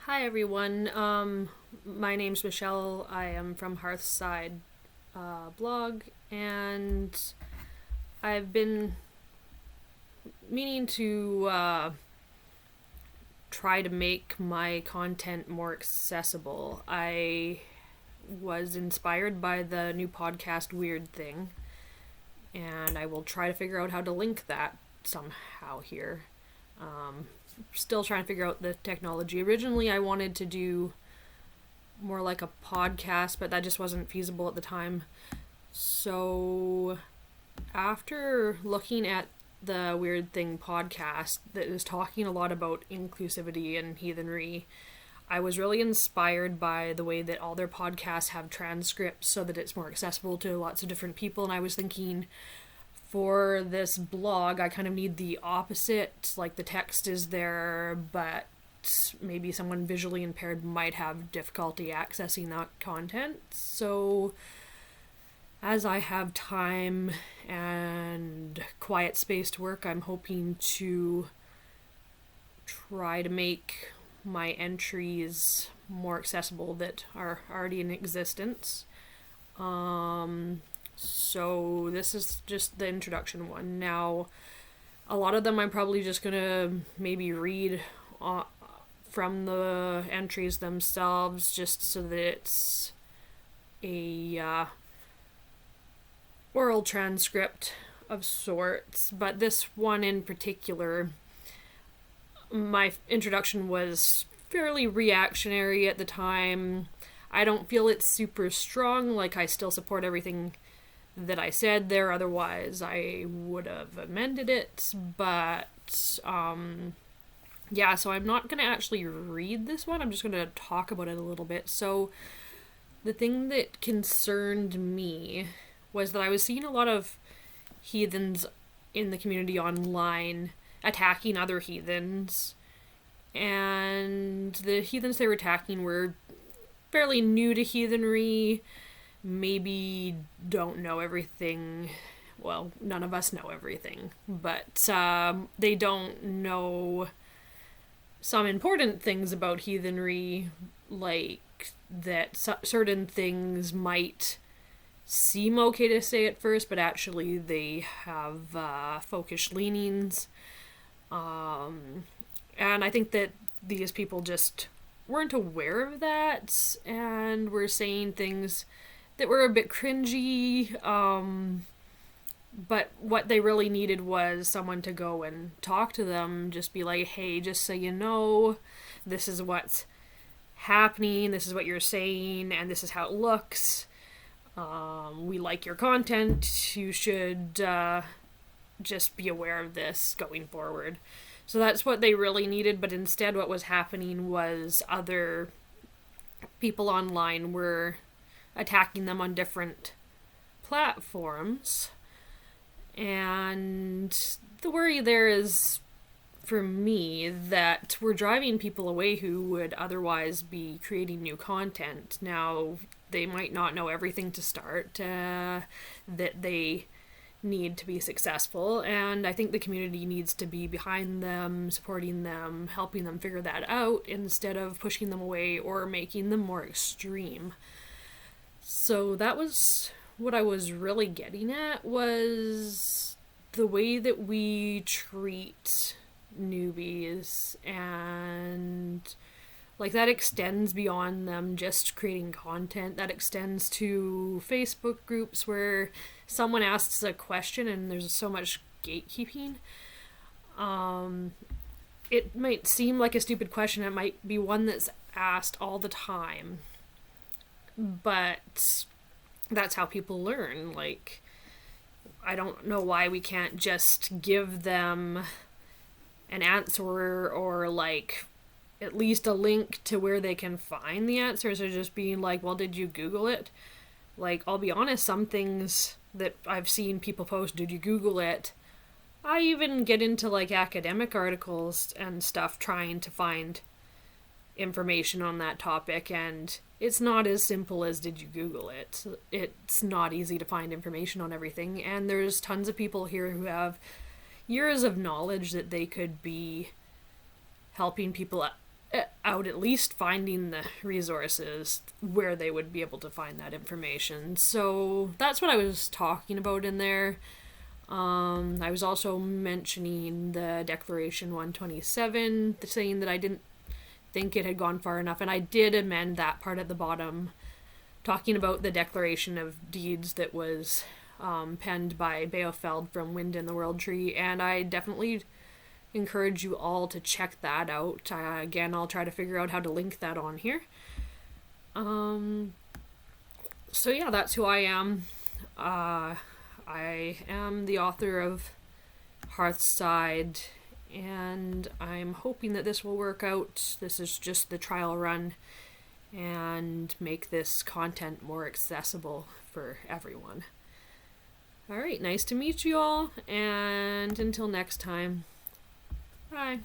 Hi everyone. My name's Michelle. I am from Hearthside blog, and I've been meaning to try to make my content more accessible. I was inspired by the new podcast Wyrd Thing, and I will try to figure out how to link that somehow here. Still trying to figure out the technology. Originally, I wanted to do more like a podcast, but that just wasn't feasible at the time. So, after looking at the Wyrd Thing podcast that is talking a lot about inclusivity and heathenry, I was really inspired by the way that all their podcasts have transcripts so that it's more accessible to lots of different people. And I was thinking, for this blog, I kind of need the opposite. Like, the text is there, but maybe someone visually impaired might have difficulty accessing that content. So, as I have time and quiet space to work, I'm hoping to try to make my entries more accessible that are already in existence. So this is just the introduction one. Now, a lot of them I'm probably just gonna maybe read from the entries themselves, just so that it's a oral transcript of sorts. But this one in particular, my introduction was fairly reactionary at the time. I don't feel it's super strong. Like, I still support everything that I said there, otherwise I would have amended it, but yeah, so I'm not going to actually read this one, I'm just going to talk about it a little bit. So, the thing that concerned me was that I was seeing a lot of heathens in the community online attacking other heathens, and the heathens they were attacking were fairly new to heathenry, maybe don't know everything. Well, none of us know everything, but they don't know some important things about heathenry, like that certain things might seem okay to say at first, but actually they have folkish leanings. And I think that these people just weren't aware of that and were saying things that were a bit cringy, but what they really needed was someone to go and talk to them, just be like, hey, just so you know, this is what's happening, this is what you're saying, and this is how it looks. We like your content, you should just be aware of this going forward. So that's what they really needed, but instead what was happening was other people online were attacking them on different platforms. And the worry there is, for me, that we're driving people away who would otherwise be creating new content. Now, they might not know everything to start, that they need to be successful, and I think the community needs to be behind them, supporting them, helping them figure that out, instead of pushing them away or making them more extreme. So that was what I was really getting at, was the way that we treat newbies, and like that extends beyond them just creating content. That extends to Facebook groups where someone asks a question and there's so much gatekeeping. It might seem like a stupid question, it might be one that's asked all the time, but that's how people learn. Like, I don't know why we can't just give them an answer, or like at least a link to where they can find the answers, or just being like, well, did you Google it? Like, I'll be honest, some things that I've seen people post, did you Google it? I even get into like academic articles and stuff trying to find information on that topic, and it's not as simple as did you Google it. It's not easy to find information on everything, and there's tons of people here who have years of knowledge that they could be helping people out at least finding the resources where they would be able to find that information. So that's what I was talking about in there. I was also mentioning the Declaration 127, saying that I didn't think it had gone far enough, and I did amend that part at the bottom, talking about the Declaration of Deeds that was penned by Beofeld from Wind in the World Tree, and I definitely encourage you all to check that out. Again, I'll try to figure out how to link that on here. So yeah, that's who I am. I am the author of Hearthside, and I'm hoping that this will work out. This is just the trial run, and make this content more accessible for everyone. Alright, nice to meet you all, and until next time, bye.